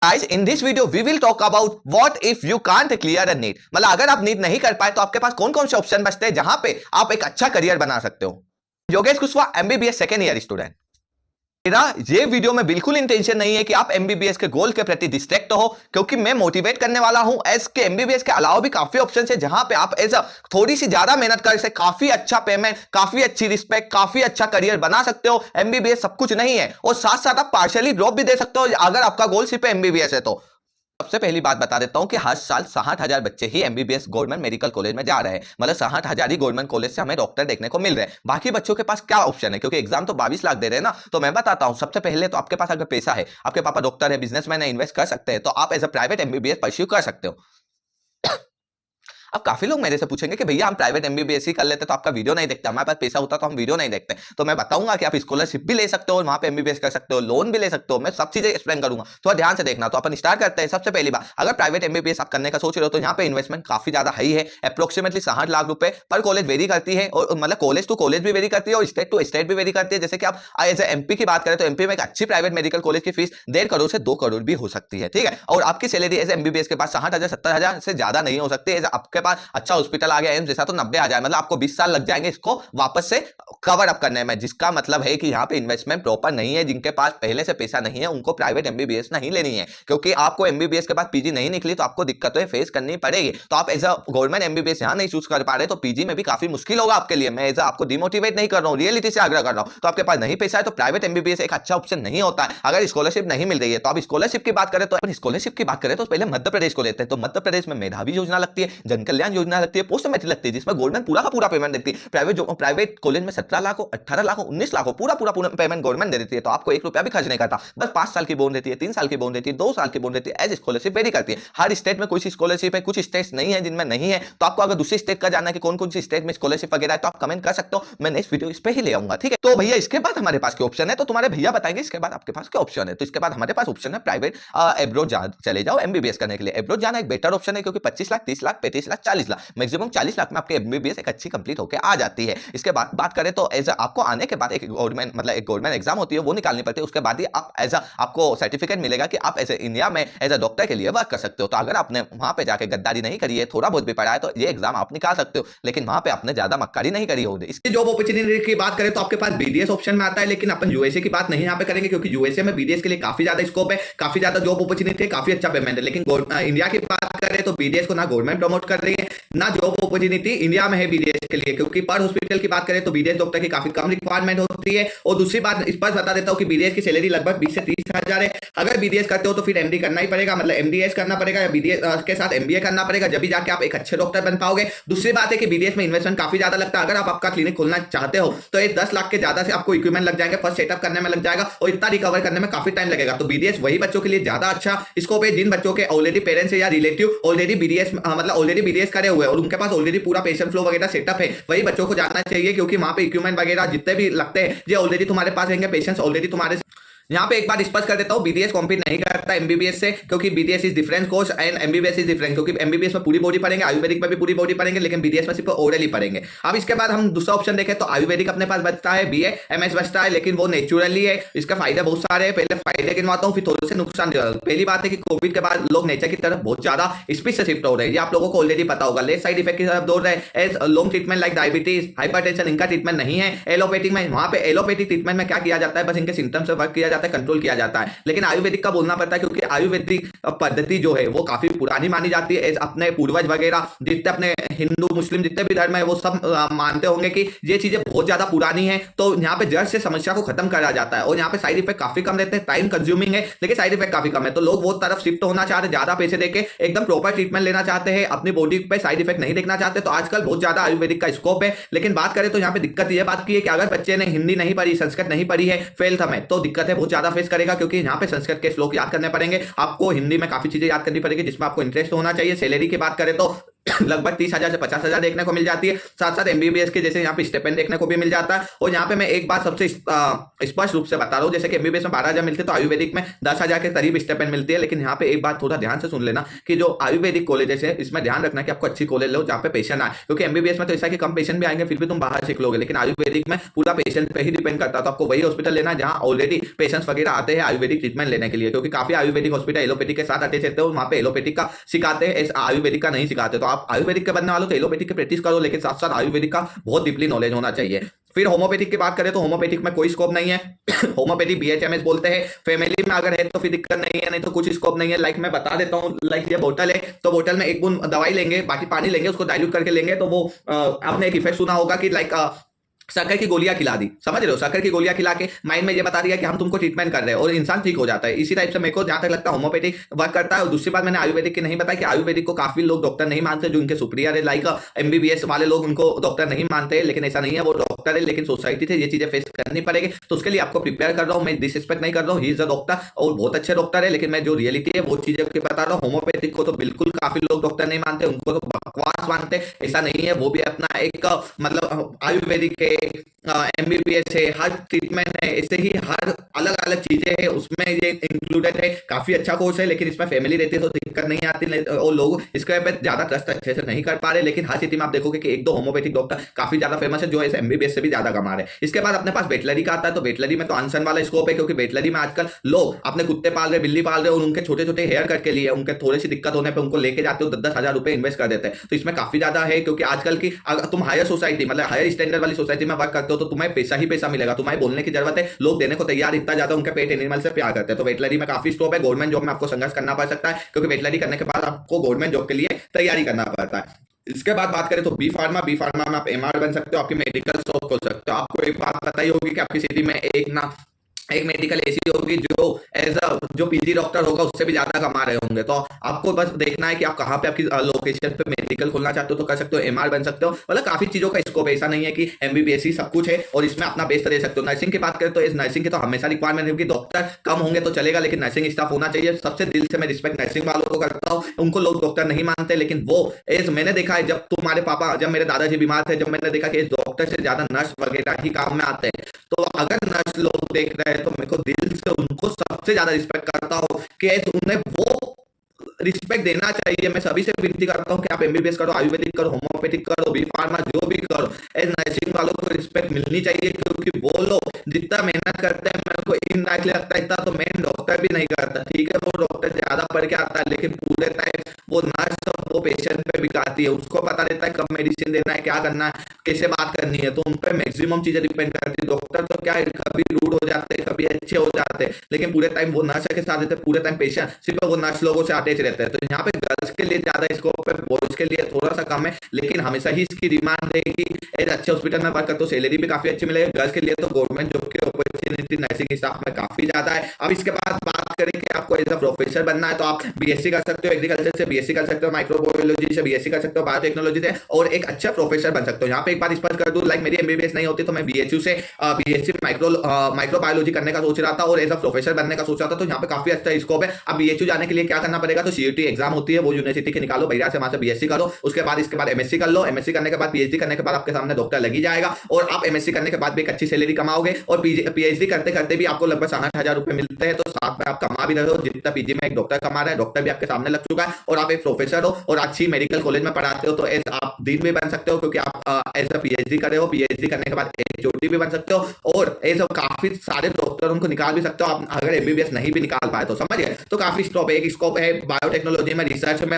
Guys, in this video we will talk about what if you can't clear a NEET। मतलब अगर आप NEET नहीं कर पाए तो आपके पास कौन कौन से ऑप्शन बचते हैं जहां पे आप एक अच्छा करियर बना सकते हो। Yogesh Kushwaha MBBS second year student. मेरा ये वीडियो में बिल्कुल इंटेंशन नहीं है कि आप एमबीबीएस के गोल के प्रति डिस्ट्रैक्ट हो, क्योंकि मैं मोटिवेट करने वाला हूं। एज के एमबीबीएस के अलावा भी काफी ऑप्शन है जहां पे आप एज थोड़ी सी ज्यादा मेहनत कर से काफी अच्छा पेमेंट, काफी अच्छी रिस्पेक्ट, काफी अच्छा करियर बना सकते हो। एमबीबीएस सब कुछ नहीं है, और साथ साथ आप पार्शियली ड्रॉप भी दे सकते हो अगर आपका गोल सिर्फ एमबीबीएस है तो। सबसे पहली बात बता देता हूं कि हर साल 60,000 बच्चे ही एमबीबीएस गवर्नमेंट मेडिकल कॉलेज में जा रहे हैं। मतलब 60,000 ही गवर्नमेंट कॉलेज से हमें डॉक्टर देखने को मिल रहे हैं। बाकी बच्चों के पास क्या ऑप्शन है, क्योंकि एग्जाम तो 22 लाख दे रहे हैं ना। तो मैं बताता हूं, सबसे पहले तो आपके पास अगर पैसा है, आपके पापा डॉक्टर है, बिजनेसमैन है, इन्वेस्ट कर सकते हैं, तो आप as a private MBBS pursue कर सकते हो। अब काफी लोग मेरे से पूछेंगे कि भैया हम प्राइवेट एमबीबीएस ही कर लेते तो आपका वीडियो नहीं देखते, हमारे पास पैसा होता तो हम वीडियो नहीं देखते। तो मैं बताऊंगा कि आप स्कॉलरशिप भी ले सकते हो और वहां पे एमबीबीएस कर सकते हो, लोन भी ले सकते हो। मैं सब चीजें एक्सप्लेन करूंगा, थोड़ा ध्यान से देखना। तो अपन स्टार्ट करते हैं। सबसे पहली बात, अगर प्राइवेट एमबीबीएस आप करने का सोच रहे हो तो यहाँ पे इन्वेस्टमेंट काफी ज्यादा हाई है। अप्रोक्सीमेटली 60 लाख रुपए पर कॉलेज वेरी करती है, और मतलब कॉलेज टू कॉलेज भी वेरी करती है और स्टेट टू स्टेट भी वेरी करती है। जैसे कि आप एज एमपी की बात करें तो एमपी में एक अच्छी प्राइवेट मेडिकल कॉलेज की फीस 1.5 करोड़ से 2 करोड़ भी हो सकती है, ठीक है। और आपकी सैलरी एज एमबीबीएस के पास 60,000 70,000 से ज्यादा नहीं हो सकती। आपके पास अच्छा हॉस्पिटल आ गया एम्स जैसा तो 90,000, मतलब आपको 20 साल लग जाएंगे इसको वापस से कवर अप करने में। जिसका मतलब है कि यहाँ पे इन्वेस्टमेंट प्रॉपर नहीं है। जिनके पास पहले से पैसा नहीं है उनको प्राइवेट एमबीबीएस नहीं लेनी है, क्योंकि आपको एमबीबीएस के बाद पीजी नहीं निकली तो आपको दिक्कतें फेस करनी पड़ेगी। तो आप एज अ गवर्नमेंट एमबीबीएस यहाँ नहीं चूज कर पा रहे तो पीजी में भी काफी मुश्किल होगा आपके लिए। मैं एज आपको डिमोटिवेट नहीं कर रहा हूँ, रियलिटी से आग्रह कर रहा हूँ। तो आपके पास नहीं पैसा है तो प्राइवेट एमबीबीएस एक अच्छा ऑप्शन नहीं होता है। अगर स्कॉलरशिप नहीं मिल रही है तो आप स्कॉलरशिप की बात करें तो स्कॉलरशिप की बात करें तो पहले मध्य प्रदेश को लेते हैं। तो मध्य प्रदेश में मेधावी योजना लगती है, जन कल्याण योजना लगती है, पोस्ट मैट्रिक लगती है, जिसमें गवर्नमेंट पूरा का पूरा पेमेंट देती है। प्राइवेट कॉलेज में 17 लाख हो, 18 लाख हो, 19 लाख हो, पूरा पेमेंट गवर्नमेंट दे देती है। तो आपको 1 रुपया भी खर्च नहीं करता। बस 5 साल की बॉन्ड देती है, 3 साल की बॉन्ड देती है, 2 साल की बॉन्ड देती है। एज स्कॉलरशिप वेरी करती है। हर स्टेट में कोई सी स्कॉलरशिप है, कुछ स्टेट्स नहीं है जिनमें नहीं है। तो आपको अगर दूसरे स्टेट का जानना है कि कौन कौन सी स्टेट में स्कॉलरशिप वगैरह है तो आप कमेंट कर सकते हो, मैं नेक्स्ट वीडियो इस पे ही ले आऊंगा, ठीक है। तो भैया इसके बाद हमारे पास क्या ऑप्शन है, तो तुम्हारे भैया बताएंगे इसके बाद आपके पास क्या ऑप्शन है। तो इसके बाद हमारे पास ऑप्शन है प्राइवेट एब्रॉड चले जाओ एमबीबीएस करने के लिए। एब्रॉड जाना एक बेटर ऑप्शन है, क्योंकि 25 लाख, 30 लाख, 35 लाख, 40 लाख, मैक्सिमम 40 लाख में आपके एमबीबीएस एक अच्छी कंप्लीट होकर आ जाती है। इसके बाद बात करें तो एज आपको आने के बाद एक गवर्नमेंट एग्जाम होती है, वो निकालनी पड़ती है। उसके बाद ही आप एज आपको सर्टिफिकेट मिलेगा कि आप ऐसे इंडिया में एज अ डॉक्टर के लिए वर्क कर सकते हो। तो अगर आपने वहां पे जाके गद्दारी नहीं करी है, थोड़ा बहुत भी पढ़ा है, तो ये एग्जाम आप निकाल सकते हो, लेकिन वहां पे आपने ज्यादा मक्कारी नहीं करी होगी। इसकी जॉब अपॉर्चुनिटी की बात करें तो आपके पास बीडीएस ऑप्शन में आता है, लेकिन अपन यूएसए की बात नहीं यहाँ पे करेंगे, क्योंकि यूएसए में बीडीएस के लिए काफी ज्यादा स्कोप है, काफी ज्यादा जॉब अपॉर्चुनिटी है, काफी अच्छा पेमेंट है। लेकिन इंडिया की बात करें तो बीडीएस को ना गवर्नमेंट प्रमोट कर रही है, ना जॉब अपॉर्चुनिटी इंडिया में है बीडीएस के लिए, क्योंकि पर हॉस्पिटल की बात करें तो बीडीएस डॉक्टर की काफी कम रिक्वायरमेंट होती है। और दूसरी बात इस पर बता देता हूं कि बीडीएस की सैलरी लगभग 20 से 30,000 है। अगर बीडीएस करते हो तो फिर एमडी करना ही पड़ेगा, मतलब एमडीएस करना पड़ेगा, या बीडीएस के साथ एमबीए करना पड़ेगा, जब भी जाके आप एक अच्छे डॉक्टर बन पाओगे। दूसरी बात है कि बीडीएस में इन्वेस्टमेंट काफी ज्यादा लगता है। अगर आप आपका क्लिनिक खोलना चाहते हो तो ये 10 लाख के ज्यादा से आपको इक्विपमेंट लग जाएंगे, फर्स्ट सेटअप करने में लग जाएगा, और इतना रिकवर करने में काफी टाइम लगेगा। तो बीडीएस वही बच्चों के लिए ज्यादा अच्छा स्कोप है जिन बच्चों के ऑलरेडी पेरेंट्स या रिलेटिव ऑलरेडी बीडीएस मतलब ऑलरेडी बीडीएस करे हुए हैं और उनके पास ऑलरेडी पूरा पेशेंट फ्लो वगैरह सेटअप है। वही बच्चों को जाना चाहिए, क्योंकि वहां पे इक्विपमेंट वगैरह जितने भी लगते हैं ये ऑलरेडी तुम्हारे पास रहेंगे, पेशेंट्स ऑलरेडी तुम्हारे। यहाँ पे एक बात स्पष्ट कर देता हूँ, बीडीएस कॉम्पीट नहीं करता एमबीबीएस से, क्योंकि BDS is different course and MBBS is different. क्योंकि एमबीबीएस में पूरी बॉडी पढ़ेंगे, आयुर्वेदिक में भी पूरी बॉडी पढ़ेंगे, लेकिन बीडीएस में सिर्फ ओरली पढ़ेंगे। अब इसके बाद हम दूसरा ऑप्शन देखें तो आयुर्वेदिक अपने पास बचता है, बीए एमएस बचता है, लेकिन वो नेचुरली है। इसका फायदे बहुत सारे हैं, पहले फायदे गिनवाता हूँ फिर थोड़े से नुकसान। पहली बात है कि कोविड के बाद लोग नेचर की तरफ बहुत ज्यादा स्पीड से शिफ्ट हो रहे हैं, ये आप लोगों को ऑलरेडी पता होगा। लेस साइड इफेक्ट की तरफ दौड़ रहे हैं, as long treatment like diabetes, hypertension, इनका ट्रीटमेंट नहीं है। एलोपैथिक में, वहां पे एलोपैथिक ट्रीटमेंट में क्या किया जाता है, बस इनके सिम्टम्स से वर्क किया जाता है, कंट्रोल किया जाता है। लेकिन आयुर्वेदिक का बोलना पड़ता है, क्योंकि आयुर्वेदिक पद्धति जो है वो काफी पुरानी मानी जाती है। अपने पूर्वज वगैरह जितने अपने हिंदू मुस्लिम जितने भी धर्म है वो सब मानते होंगे कि ये चीजें बहुत ज्यादा पुरानी है। तो यहाँ पे जड़ से समस्या को खत्म करा जाता है, और यहाँ पे साइड इफेक्ट काफी कम रहते हैं। टाइम कंज्यूमिंग है लेकिन साइड इफेक्ट काफी कम है, तो लोग वो तरफ शिफ्ट होना चाहते हैं, ज्यादा पैसे देके एकदम प्रॉपर ट्रीटमेंट लेना चाहते हैं, अपनी बॉडी पे साइड इफेक्ट नहीं देखना चाहते। तो आजकल बहुत ज्यादा आयुर्वेदिक का स्कोप है। लेकिन बात करें तो यहाँ पे दिक्कत ये बात की है कि अगर बच्चे ने हिंदी नहीं पढ़ी, संस्कृत नहीं पढ़ी है 12th में, तो दिक्कत है बहुत ज्यादा फेस करेगा, क्योंकि यहाँ पे संस्कृत के श्लोक याद करने पड़ेंगे, आपको हिंदी में काफी चीजें याद करनी पड़ेगी जिसमें आपको इंटरेस्ट होना चाहिए। सैलरी की बात करें तो लगभग 30,000 से 50,000 देखने को मिल जाती है। साथ साथ एमबीबीएस के जैसे यहाँ पे स्टेपेंड देखने को भी मिल जाता है। और यहाँ पे मैं एक बात सबसे स्पष्ट रूप से बता रहा हूँ, जैसे कि एमबीबीएस में 12,000 मिलते तो आयुर्वेदिक में 10,000 के करीब स्टेपेंड मिलती है। लेकिन यहाँ पे एक बात थोड़ा ध्यान से सुन लेना कि जो आयुर्वेदिक कॉलेजेस है इसमें ध्यान रखना कि आपको अच्छी कॉलेज लो जहाँ पे पेशेंट आए, क्योंकि एमबीबीएस में तो ऐसा कि कम पेशेंट भी आएंगे फिर भी तुम बाहर सीख लोगे, लेकिन आयुर्वेदिक में पूरा पेशेंट पे ही डिपेंड करता है। तो आपको वही हॉस्पिटल लेना जहाँ ऑलरेडी पेशेंट्स वगैरह आते हैं आयुर्वेदिक ट्रीटमेंट लेने के लिए, क्योंकि काफी आयुर्वेदिक हॉस्पिटल एलोपैथिक के साथ अटैच रहते हो, वहाँ पे एलोपैथिक का सिखाते हैं, आयुर्वेदिक का नहीं सिखाते। तो आप आयुर्वेदिक के बनने वालों तो एलोपैथिक की प्रैक्टिस करो, लेकिन साथ साथ आयुर्वेदिक का बहुत डीपली नॉलेज होना चाहिए। फिर होम्योपैथिक की बात करें तो होम्योपैथिक में कोई स्कोप नहीं है। होम्योपैथिक बीएचएमएस बोलते हैं, फैमिली में अगर है तो फिर दिक्कत नहीं है, नहीं तो कुछ स्कोप नहीं है। लाइक मैं बता देता हूँ, लाइक ये बोतल है तो बोतल में एक बूंद दवाई लेंगे, बाकी पानी लेंगे, उसको डाइल्यूट करके लेंगे तो वो आपने एक इफेक्ट सुना होगा कि लाइक शक्कर की गोलियां खिला दी, समझ रहे हो, शक्कर की गोलियां खिला के माइंड में ये बता दिया कि हम तुमको ट्रीटमेंट कर रहे हैं और इंसान ठीक हो जाता है। इसी टाइप से मेरे को जहां तक लगता है होम्योपैथिक वर्क करता है। और दूसरी बात मैंने आयुर्वेदिक की नहीं बताई कि आयुर्वेदिक को काफी लोग डॉक्टर नहीं मानते, जो उनके सुपीरियर है, लाइक एमबीबीएस वाले लोग उनको डॉक्टर नहीं मानते, लेकिन ऐसा नहीं है, वो डॉक्टर है, लेकिन सोसाइटी से ये चीजें फेस करनी पड़ेगी। तो उसके लिए आपको प्रिपेयर कर रहा हूँ, मैं डिसरिस्पेक्ट नहीं कर रहा हूँ, ही इज अ डॉक्टर और बहुत अच्छे डॉक्टर है, लेकिन मैं जो रियलिटी है वो चीजें बता रहा हूँ। होम्योपैथिक को तो बिल्कुल काफी लोग डॉक्टर नहीं मानते, उनको तो बकवास मानते, ऐसा नहीं है, वो भी अपना एक मतलब आयुर्वेदिक है, एमबीबीएस है, हर ट्रीटमेंट है, ऐसे ही हर अलग अलग चीजें हैं उसमें ये इंक्लूडेड है। काफी अच्छा कोर्स है, लेकिन इसमें फैमिली रहती है तो दिक्कत नहीं आती और लोग इसके पे ज्यादा ट्रस्ट अच्छे से नहीं कर पा रहे। लेकिन हर स्थिति में आप देखोगे कि एक दो होम्योपैथिक डॉक्टर काफी ज्यादा फेमस है जो इस एमबीबीएस से भी ज्यादा कमा रहे हैं। इसके बाद अपने पास वेटलरी का आता है, तो वेटलरी में तो अनसन वाला स्कोप है, क्योंकि वेटलरी में आजकल लोग अपने कुत्ते पाल रहे, बिल्ली पाल रहे और उनके छोटे छोटे हेयर कट के लिए उनके थोड़ी सी दिक्कत होने पर उनको लेके जाते हो 10-10 हजार रुपए इन्वेस्ट कर देते हैं। तो इसमें काफी ज्यादा है, क्योंकि आजकल की अगर तुम हायर सोसाइटी मतलब हायर स्टैंडर्ड वाली सोसाइटी में वर्क करते हो तो तुम्हें पैसा ही पैसा मिलेगा, तुम्हारे बोलने की जरूरत है, लोग देने को तैयार इतना ज्यादा उनके पेट एनिमल से प्यार करते हैं। तो वेटलरी में काफी स्कोप है। गवर्नमेंट जॉब में आपको संघर्ष करना पड़ सकता है, क्योंकि वेटलरी करने के बाद आपको गवर्नमेंट जॉब के लिए तैयारी करना पड़ता है। इसके बाद बात करें तो बी फार्मा में आप एमआर बन सकते हो, आपकी मेडिकल शॉप खोल सकते हो। आपको एक बात पता ही होगी कि आपकी सिटी में एक मेडिकल ऐसी होगी जो एज अ जो पीजी डॉक्टर होगा उससे भी ज्यादा कमा रहे होंगे। तो आपको बस देखना है कि आप कहाँ पे आपकी लोकेशन पे मेडिकल खोलना चाहते हो तो कर सकते हो, एमआर बन सकते हो। मतलब काफी चीजों का स्कोप, ऐसा नहीं है कि एमबीबीएस ही सब कुछ है और इसमें अपना बेस्ट दे सकते हो। नर्सिंग की बात करें तो इस नर्सिंग की तो हमेशा रिक्वायरमेंट होगी, डॉक्टर कम होंगे तो चलेगा लेकिन नर्सिंग स्टाफ होना चाहिए। सबसे दिल से मैं रिस्पेक्ट नर्सिंग वालों को करता हूँ, उनको लोग डॉक्टर नहीं मानते, लेकिन वो एज मैंने देखा है जब तुम्हारे पापा जब मेरे दादाजी बीमार थे, जब मैंने देखा कि डॉक्टर से ज्यादा नर्स वगैरह ही काम में आते हैं, तो अगर नर्स लोग देख रहे हैं तो मेरे को दिल से उनको सबसे ज्यादा रिस्पेक्ट करता हूँ कि उन्हें वो रिस्पेक्ट देना चाहिए। मैं सभी से विनती करता हूँ कि आप एमबीबीएस करो, आयुर्वेदिक करो, होम्योपैथिक करो, बी फार्मा जो भी करो, एज नर्सिंग वालों को रिस्पेक्ट मिलनी चाहिए, क्योंकि वो लोग जितना मेहनत करते हैं मेरे को इनडायरेक्टली लगता है इतना तो मेन डॉक्टर भी नहीं करता। ठीक है, वो डॉक्टर ज्यादा पढ़ के आता है, लेकिन पूरे टाइम वो नर्स वो पेशेंट पे बिकाती है, उसको पता रहता है कब मेडिसिन देना है, क्या करना है, कैसे बात करनी है, तो उन पर मैक्सिमम चीजें डिपेंड करती है। डॉक्टर तो क्या है, कभी रूड हो जाते हैं, कभी अच्छे हो जाते हैं, लेकिन पूरे टाइम वो नर्स के साथ रहते हैं, पूरे टाइम पेशेंट सिर्फ वो नर्स लोगों से अटैच रहते हैं। तो यहाँ पे गर्ल्स के लिए ज्यादा स्कोप है, बॉयज के लिए थोड़ा सा कम है, लेकिन हमेशा ही इसकी डिमांड रहेगी। एक अच्छे हॉस्पिटल में वर्क करते हो सैलरी भी काफी अच्छी मिलेगी। गर्ल्स के लिए तो गवर्नमेंट जॉब की अपॉर्चुनिटी नर्सिंग स्टाफ में काफी ज्यादा है। अब इसके बाद बात करें कि आपको एज अ प्रोफेसर बनना है तो आप बीएससी कर सकते हो, एग्रीकल्चर से बीएससी कर सकते हो, माइक्रोबायोलॉजी से बीएससी कर सकते हो, बायोटेक्नोलॉजी से, और एक अच्छा प्रोफेसर बन सकते हो। यहाँ पे एक बात स्पष्ट कर दूं, लाइक मेरी एमबीबीएस नहीं होती तो मैं बीएचयू से बीएससी माइक्रोबायोलॉजी करने का सोच रहा था और एज अ प्रोफेसर बनने का सोच रहा था। तो यहाँ पे काफी अच्छा स्कोप है। अब बीएचयू जाने के लिए क्या करना पड़ेगा, तो सीयूटी एग्जाम होती है, वो यूनिवर्सिटी के निकालो, भैया से वहां से बीएससी करो, उसके बाद एमएससी कर लो, एमएससी करने के बाद पीएचडी करने के बाद आपके सामने डॉक्टर लगी जाएगा और आप एमएससी करने के बाद भी एक अच्छी सैलरी कमाओगे और पीएचडी करते करते भी आपको लगभग 60,000 रुपए मिलते हैं। तो साथ में आप कमा भी रहे हो, जितना पीजी में एक डॉक्टर कमा रहा है, डॉक्टर भी आपके सामने लग चुका है और आप एक प्रोफेसर हो और अच्छी मेडिकल कॉलेज में पढ़ाते हो, तो आप डीन भी बन सकते हो, क्योंकि आप एज अ पीएचडी कर रहे हो, पीएचडी करने के बाद एचओडी भी बन सकते हो और एज काफी सारे डॉक्टर उनको निकाल भी सकते हो आप अगर एमबीबीएस नहीं भी निकाल पाए तो। समझिए, तो काफी स्कोप है। एक स्कोप है बायोटेक्नोलॉजी में, रिसर्च में,